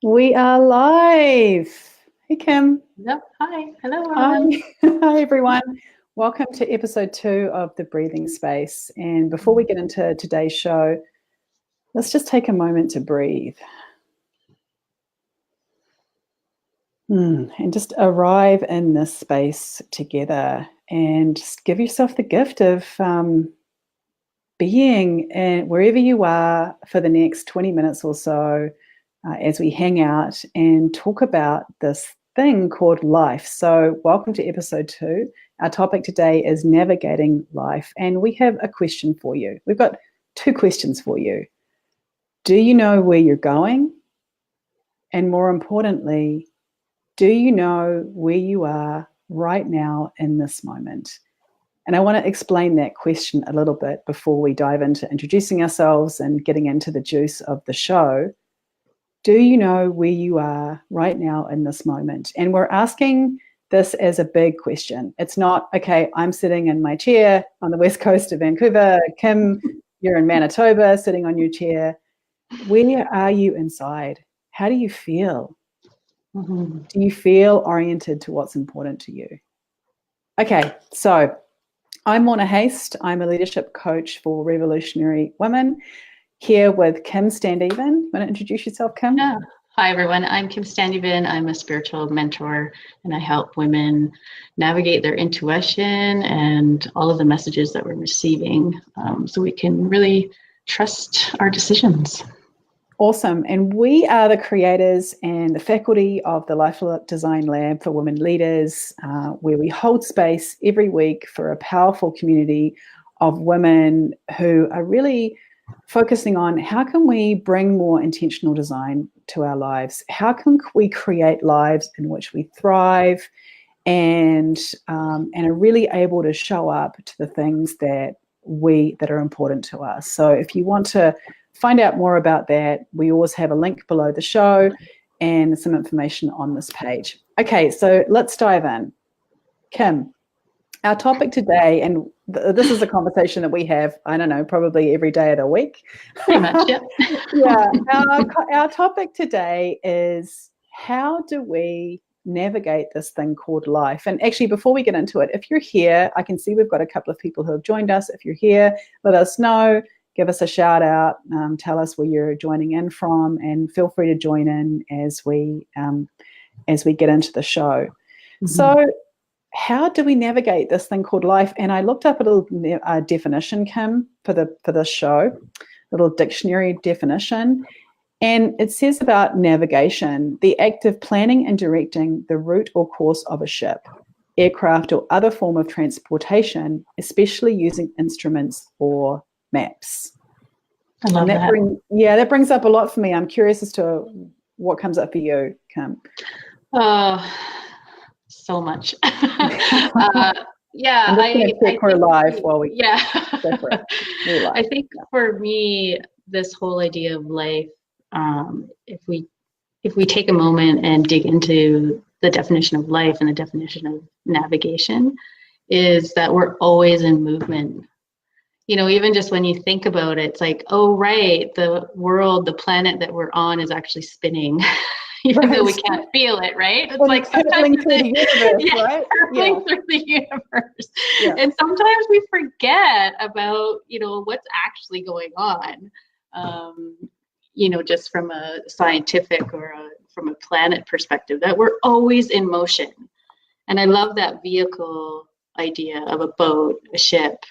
We are live. Hey, Kim. Yep. Hi. Hello, Hi. everyone. Hi, everyone. Welcome to episode 2 of The Breathing Space. And before we get into today's show, let's just take a moment to breathe. And just arrive in this space together and just give yourself the gift of being wherever you are for the next 20 minutes or so as we hang out and talk about this thing called life. So welcome to episode 2. Our topic today is navigating life, and we have a question for you. We've got 2 questions for you. Do you know where you're going? And more importantly, do you know where you are right now in this moment? And I want to explain that question a little bit before we dive into introducing ourselves and getting into the juice of the show. Do you know where you are right now in this moment? And we're asking this as a big question. It's not, okay, I'm sitting in my chair on the west coast of Vancouver. Kim, you're in Manitoba sitting on your chair. Where are you inside? How do you feel? Mm-hmm. Do you feel oriented to what's important to you? Okay, so I'm Morna Haist. I'm a leadership coach for revolutionary women. Here with Kim Standeven. Want to introduce yourself, Kim? Yeah. Hi, everyone. I'm Kim Standeven. I'm a spiritual mentor, and I help women navigate their intuition and all of the messages that we're receiving so we can really trust our decisions. Awesome. And we are the creators and the faculty of the Life Design Lab for Women Leaders, where we hold space every week for a powerful community of women who are really focusing on how can we bring more intentional design to our lives? How can we create lives in which we thrive and are really able to show up to the things that are important to us? So if you want to find out more about that, we always have a link below the show and some information on this page. Okay, so let's dive in. Kim, our topic today, and this is a conversation that we have, I don't know, probably every day of the week. Pretty much, yeah. Yeah, our topic today is how do we navigate this thing called life? And actually, before we get into it, if you're here, I can see we've got a couple of people who have joined us. If you're here, let us know. Give us a shout out, tell us where you're joining in from, and feel free to join in as we get into the show. Mm-hmm. So how do we navigate this thing called life? And I looked up a little definition, Kim, for this show, a little dictionary definition. And it says about navigation, the act of planning and directing the route or course of a ship, aircraft, or other form of transportation, especially using instruments or maps. I love that. That brings up a lot for me. I'm curious as to what comes up for you, Kim. So much. Yeah, I'm just going to check we're live while we go for it. We're live. I think for me, this whole idea of life, if we take a moment and dig into the definition of life and the definition of navigation, is that we're always in movement. You know, even just when you think about it, it's like, oh, right, the world, the planet that we're on is actually spinning. Even though we can't feel it, right? It's like sometimes through the universe, right? Through the universe. Yeah. And sometimes we forget about, what's actually going on, just from a scientific or from a planet perspective, that we're always in motion. And I love that vehicle idea of a boat, a ship.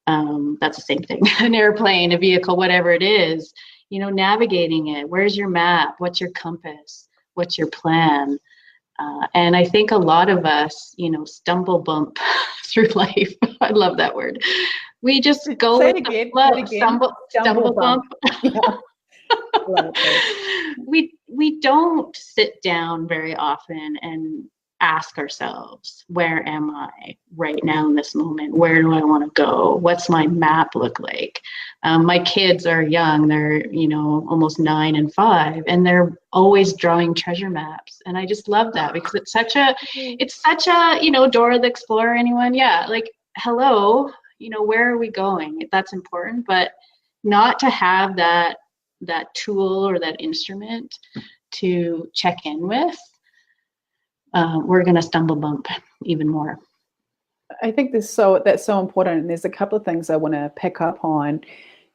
That's the same thing, an airplane, a vehicle, whatever it is, navigating it. Where's your map? What's your compass? What's your plan? And I think a lot of us, stumble bump through life. I love that word. We just go with the flow. Stumble bump. Yeah. We don't sit down very often and ask ourselves, where am I right now in this moment? Where do I want to go? What's my map look like? My kids are young. They're, almost 9 and 5, and they're always drawing treasure maps. And I just love that because it's such a, Dora the Explorer, anyone? Yeah. Like, hello, where are we going? That's important, but not to have that tool or that instrument to check in with, we're going to stumble bump even more. I think that's so important. And there's a couple of things I want to pick up on.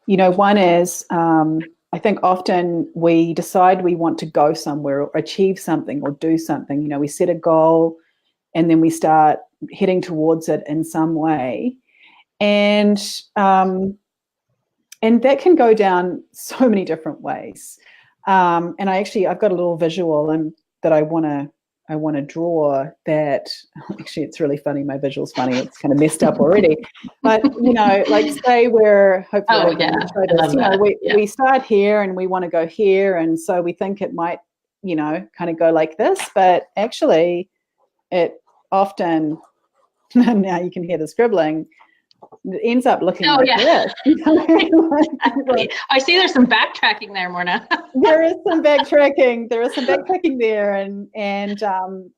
You know, one is I think often we decide we want to go somewhere or achieve something or do something. You know, we set a goal and then we start heading towards it in some way. And that can go down so many different ways. And I've got a little visual that I want to draw that. Actually, it's really funny. My visual's funny. It's kind of messed up already. But, you know, like say we're hopefully we start here and we want to go here. And so we think it might, you know, kind of go like this. But actually, it often, now you can hear the scribbling, it ends up looking this. Exactly. I see there's some backtracking there, Morna. There is some backtracking there, and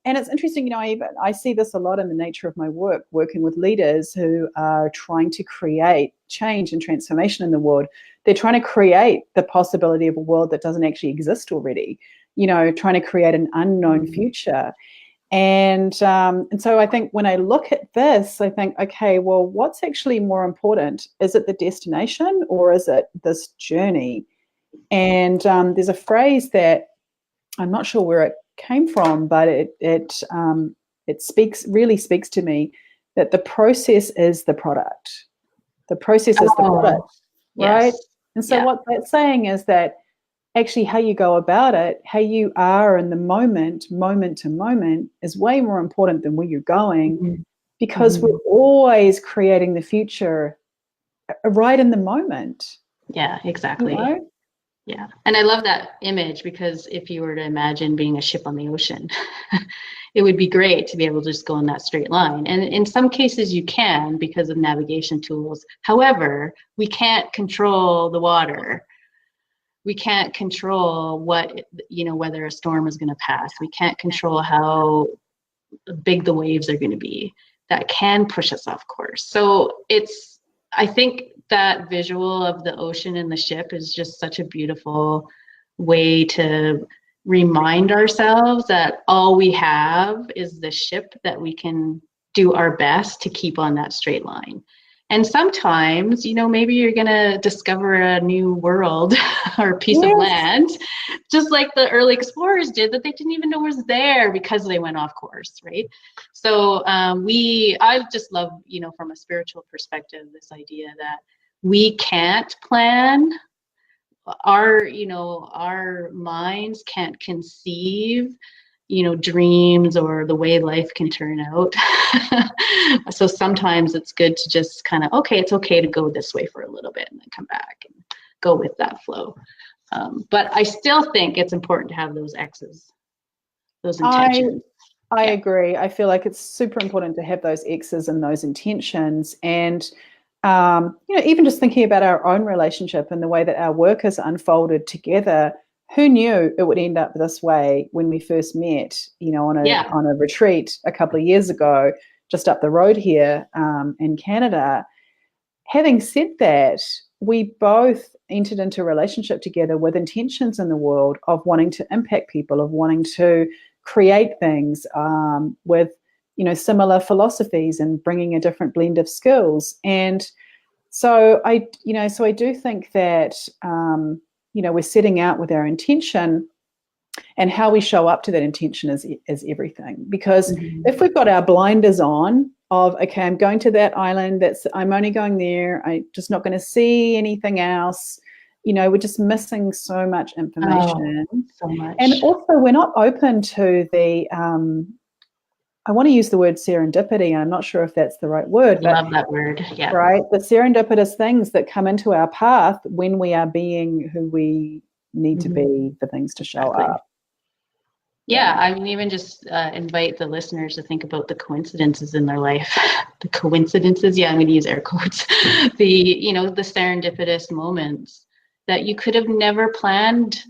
it's interesting. You know, I see this a lot in the nature of my work, working with leaders who are trying to create change and transformation in the world. They're trying to create the possibility of a world that doesn't actually exist already. You know, trying to create an unknown future. And so I think when I look at this, I think, okay, well, what's actually more important? Is it the destination or is it this journey? And there's a phrase that I'm not sure where it came from, but it really speaks to me, that the process is the product. The process is the product, right? Yes. And so what that's saying is that actually how you go about it, how you are in the moment to moment, is way more important than where you're going, because we're always creating the future right in the moment. Yeah, exactly. You know? Yeah. And I love that image, because if you were to imagine being a ship on the ocean, it would be great to be able to just go in that straight line. And in some cases you can because of navigation tools. However, we can't control the water. We can't control whether a storm is going to pass. We can't control how big the waves are going to be. That can push us off course. So I think that visual of the ocean and the ship is just such a beautiful way to remind ourselves that all we have is the ship, that we can do our best to keep on that straight line. And sometimes, you know, maybe you're going to discover a new world or a piece of land, just like the early explorers did, that they didn't even know was there because they went off course, right? So I just love, you know, from a spiritual perspective, this idea that we can't plan. Our minds can't conceive, you know, dreams or the way life can turn out. So sometimes it's good to just kind of, okay, it's okay to go this way for a little bit and then come back and go with that flow. But I still think it's important to have those X's, those intentions. I agree. I feel like it's super important to have those X's and those intentions. And, you know, even just thinking about our own relationship and the way that our work has unfolded together, who knew it would end up this way when we first met, you know, on a retreat a couple of years ago, just up the road here in Canada. Having said that, we both entered into a relationship together with intentions in the world of wanting to impact people, of wanting to create things with, you know, similar philosophies and bringing a different blend of skills. And so I do think that, you know, we're setting out with our intention, and how we show up to that intention is everything. Because if we've got our blinders on of, okay, I'm going to that island, I'm only going there, I'm just not going to see anything else, you know, we're just missing so much information. So much. And also we're not open to the, I want to use the word serendipity. I'm not sure if that's the right word. Love that word. Yeah. Right. The serendipitous things that come into our path when we are being who we need to be for things to show up. Yeah. I mean, even just invite the listeners to think about the coincidences in their life. The coincidences. Yeah, I'm going to use air quotes. The serendipitous moments that you could have never planned.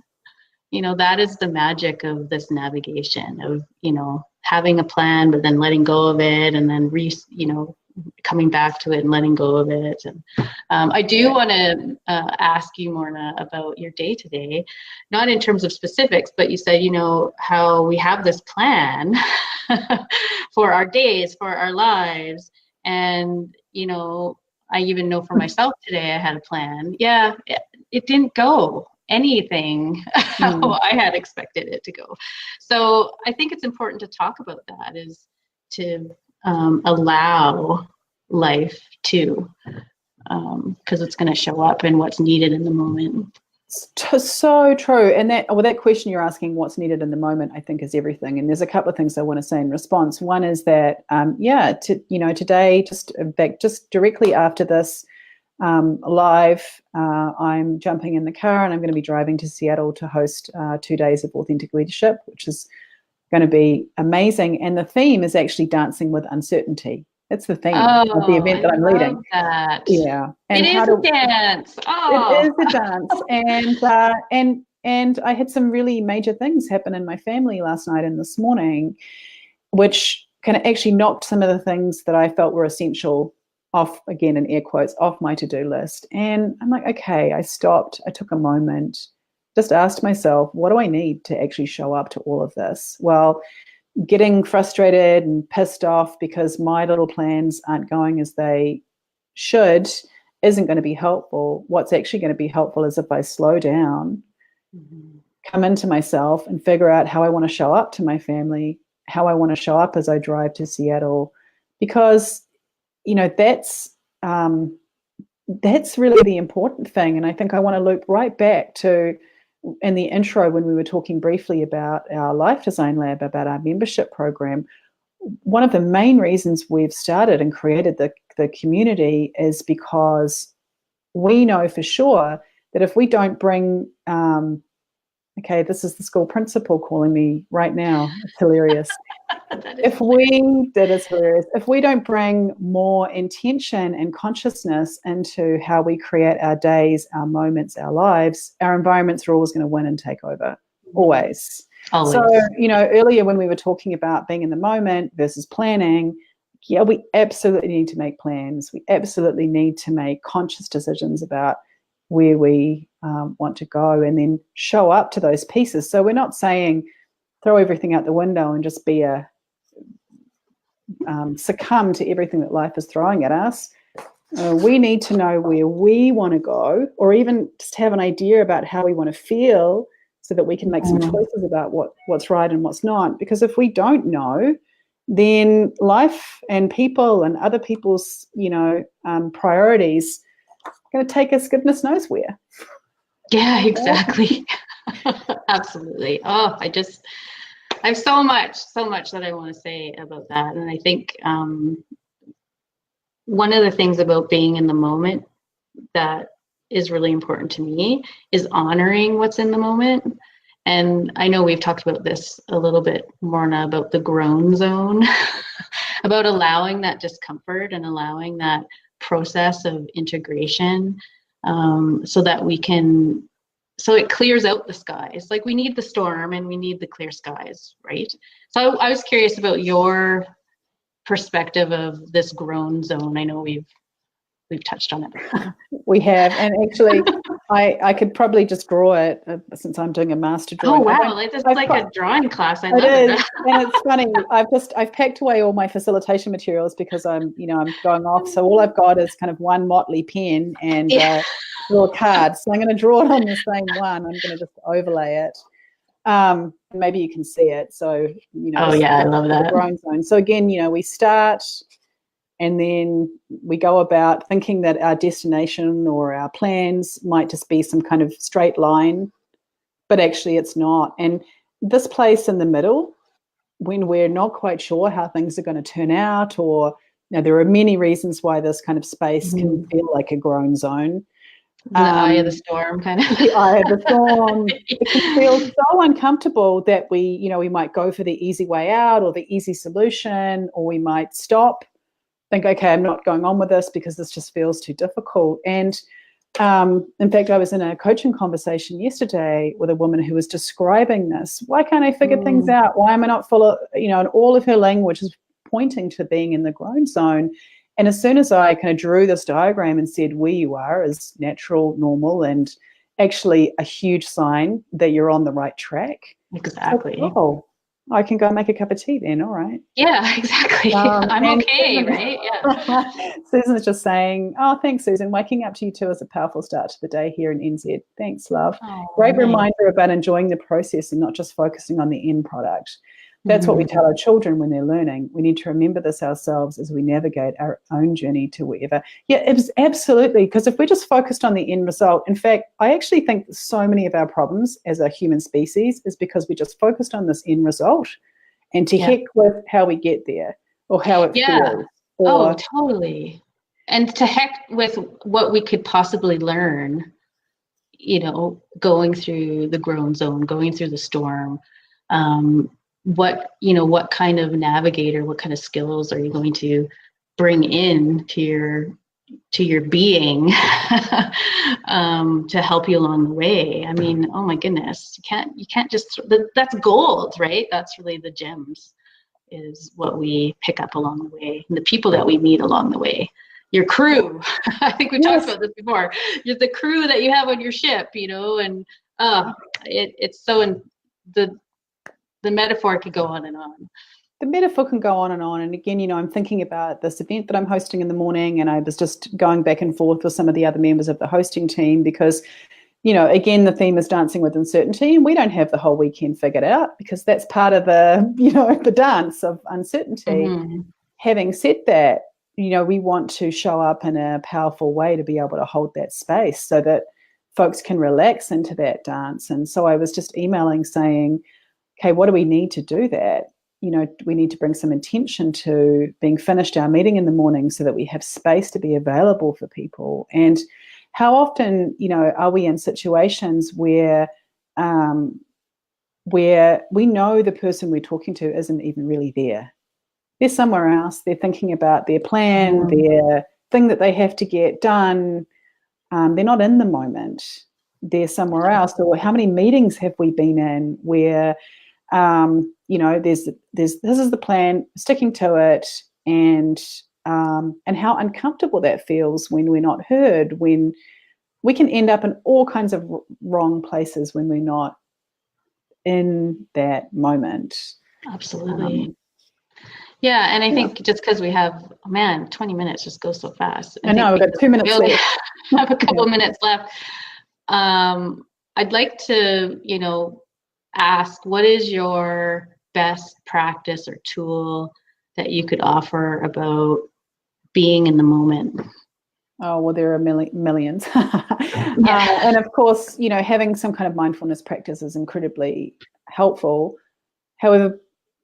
You know, that is the magic of this navigation of, you know, having a plan, but then letting go of it and then coming back to it and letting go of it. And I do want to ask you, Morna, about your day to day, not in terms of specifics, but you said, how we have this plan for our days, for our lives. And, I even know for myself today, I had a plan. Yeah, it didn't go anything how I had expected it to go. So I think it's important to talk about that, is to allow life to, because it's going to show up in what's needed in the moment. So true. And that question you're asking, what's needed in the moment, I think is everything. And there's a couple of things I want to say in response. One is that, today, just directly after this live, I'm jumping in the car and I'm going to be driving to Seattle to host 2 days of authentic leadership, which is going to be amazing. And the theme is actually dancing with uncertainty. It's the theme of the event that I'm leading. That. Yeah, and it is a dance. It is a dance, and I had some really major things happen in my family last night and this morning, which kind of actually knocked some of the things that I felt were essential off, again in air quotes, off my to-do list. And I'm like, okay, I stopped. I took a moment, just asked myself, what do I need to actually show up to all of this? Well, getting frustrated and pissed off because my little plans aren't going as they should isn't going to be helpful. What's actually going to be helpful is if I slow down, come into myself and figure out how I want to show up to my family, how I want to show up as I drive to Seattle, because, that's really the important thing. And I think I want to loop right back to, in the intro, when we were talking briefly about our Life Design Lab, about our membership program, one of the main reasons we've started and created the community is because we know for sure that if we don't bring, this is the school principal calling me right now. It's hilarious. If we don't bring more intention and consciousness into how we create our days, our moments, our lives, our environments are always going to win and take over. Always. So, earlier when we were talking about being in the moment versus planning, yeah, we absolutely need to make plans. We absolutely need to make conscious decisions about where we want to go and then show up to those pieces. So we're not saying throw everything out the window and just be succumb to everything that life is throwing at us. We need to know where we want to go, or even just have an idea about how we want to feel, so that we can make some choices about what's right and what's not. Because if we don't know, then life and people and other people's, priorities are going to take us goodness knows where. Yeah, exactly. Absolutely. Oh, I have so much that I want to say about that. And I think one of the things about being in the moment that is really important to me is honoring what's in the moment. And I know we've talked about this a little bit, Morna, about the grown zone, about allowing that discomfort and allowing that process of integration, so that it clears out the skies. Like, we need the storm and we need the clear skies, right? So I was curious about your perspective of this grown zone. I know we've touched on it. We have, and actually I could probably just draw it since I'm doing a master drawing. Oh wow, it's like a drawing class. I love it. Is. And it's funny, I've packed away all my facilitation materials because I'm going off, so all I've got is kind of one motley pen and draw a card. So I'm going to draw it on the same one. I'm going to just overlay it. Maybe you can see it. So oh yeah, I love that. Growing zone. So again, we start, and then we go about thinking that our destination or our plans might just be some kind of straight line, but actually it's not. And this place in the middle, when we're not quite sure how things are going to turn out, or there are many reasons why this kind of space can feel like a grown zone. The eye of the storm, kind of. The eye of the storm. It can feel so uncomfortable that we might go for the easy way out or the easy solution, or we might stop, think, okay, I'm not going on with this because this just feels too difficult. And in fact, I was in a coaching conversation yesterday with a woman who was describing this. Why can't I figure things out? Why am I not full of, and all of her language is pointing to being in the grown zone. And as soon as I kind of drew this diagram and said where you are is natural, normal, and actually a huge sign that you're on the right track. Exactly. So, oh, I can go make a cup of tea then, all right. Yeah, exactly. I'm okay, Susan, right? Yeah. Susan's just saying, oh, thanks, Susan. Waking up to you too is a powerful start to the day here in NZ. Thanks, love. Oh, Great nice. reminder about enjoying the process and not just focusing on the end product. That's what we tell our children when they're learning. We need to remember this ourselves as we navigate our own journey to wherever. Yeah, it was absolutely, because if we're just focused on the end result, in fact, I actually think so many of our problems as a human species is because we just focused on this end result, and to heck with how we get there or how it feels. Oh, totally. And to heck with what we could possibly learn, you know, going through the grown zone, going through the storm. What kind of navigator, what kind of skills are you going to bring in to your being to help you along the way? I mean, oh my goodness, you can't just, that's gold, right? That's really the gems, is what we pick up along the way, and the people that we meet along the way. Your crew, I think we talked about this before. You're the crew that you have on your ship, you know, and it's so the metaphor could go on and on. The metaphor can go on. And again, you know, I'm thinking about this event that I'm hosting in the morning, and I was just going back and forth with some of the other members of the hosting team because, you know, again, the theme is dancing with uncertainty, and we don't have the whole weekend figured out because that's part of the, you know, the dance of uncertainty. Having said that, you know, we want to show up in a powerful way to be able to hold that space so that folks can relax into that dance. And so I was just emailing saying, okay, what do we need to do that? You know, we need to bring some intention to being finished our meeting in the morning so that we have space to be available for people. And how often, you know, are we in situations where we know the person we're talking to isn't even really there? They're somewhere else. They're thinking about their plan, their thing that they have to get done. They're not in the moment. They're somewhere else. Or how many meetings have we been in where you know, this is the plan, sticking to it, and how uncomfortable that feels when we're not heard, when we can end up in all kinds of wrong places when we're not in that moment. Absolutely. Yeah, and I think just because we have, 20 minutes just goes so fast. I know, we've got 2 minutes left. Have a couple minutes left. I'd like to, you know, ask, what is your best practice or tool that you could offer about being in the moment? Oh, well, there are millions. And of course, you know, having some kind of mindfulness practice is incredibly helpful. However,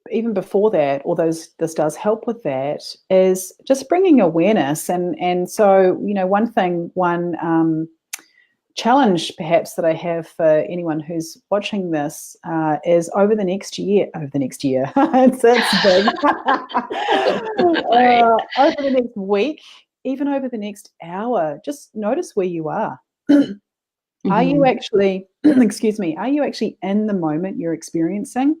even before that, although this does help with that, is just bringing awareness. And so, you know, one challenge perhaps that I have for anyone who's watching this is over the next year, it's big, over the next week, even over the next hour, just notice where you are. Are you actually, are you actually in the moment you're experiencing?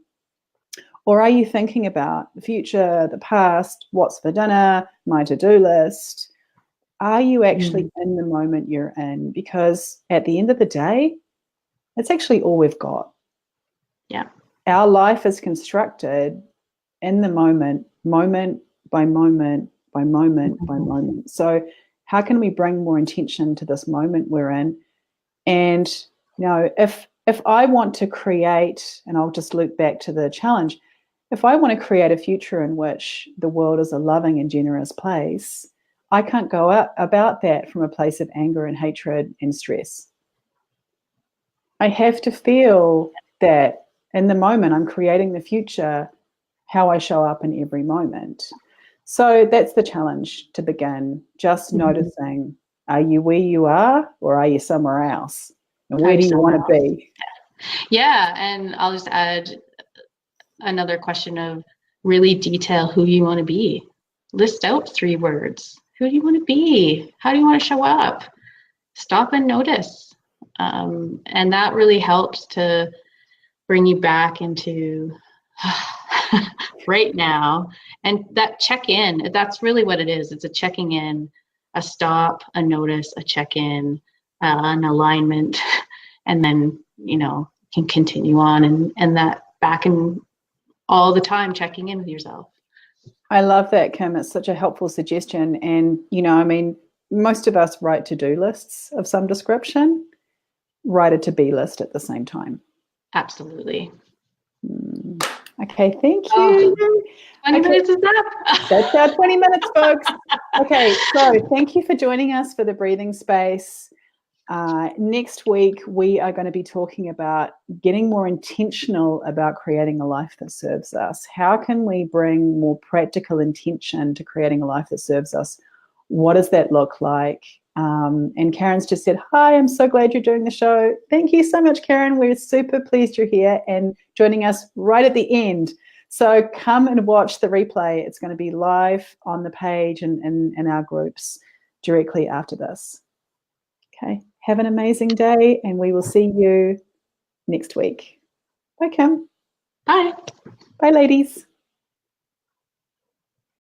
Or are you thinking about the future, the past, what's for dinner, my to-do list? Are you actually in the moment you're in? Because at the end of the day, it's actually all we've got. Yeah. Our life is constructed in the moment, moment by moment by moment by moment. So how can we bring more intention to this moment we're in? And, you know, if I want to create, and I'll just loop back to the challenge, if I want to create a future in which the world is a loving and generous place, I can't go about that from a place of anger and hatred and stress. I have to feel that in the moment I'm creating the future, how I show up in every moment. So that's the challenge to begin, just noticing, are you where you are or are you somewhere else? And where do you want to be? Yeah, and I'll just add another question of really detail who you want to be. List out 3 words. Who do you want to be? How do you want to show up? Stop and notice. And that really helps to bring you back into right now. And that check-in, that's really what it is. It's a checking in, a stop, a notice, a check-in, an alignment, and then, can continue on and that back and all the time checking in with yourself. I love that, Kim. It's such a helpful suggestion. And, most of us write to-do lists of some description, write a to-be list at the same time. Absolutely. Okay, thank you. 20 minutes is up. That's our 20 minutes, folks. Okay, so thank you for joining us for the breathing space. Next week, we are going to be talking about getting more intentional about creating a life that serves us. How can we bring more practical intention to creating a life that serves us? What does that look like? And Karen's just said, hi, I'm so glad you're doing the show. Thank you so much, Karen. We're super pleased you're here and joining us right at the end. So come and watch the replay. It's going to be live on the page and in our groups directly after this. Okay, have an amazing day, and we will see you next week. Bye, Kim. Bye. Bye, ladies.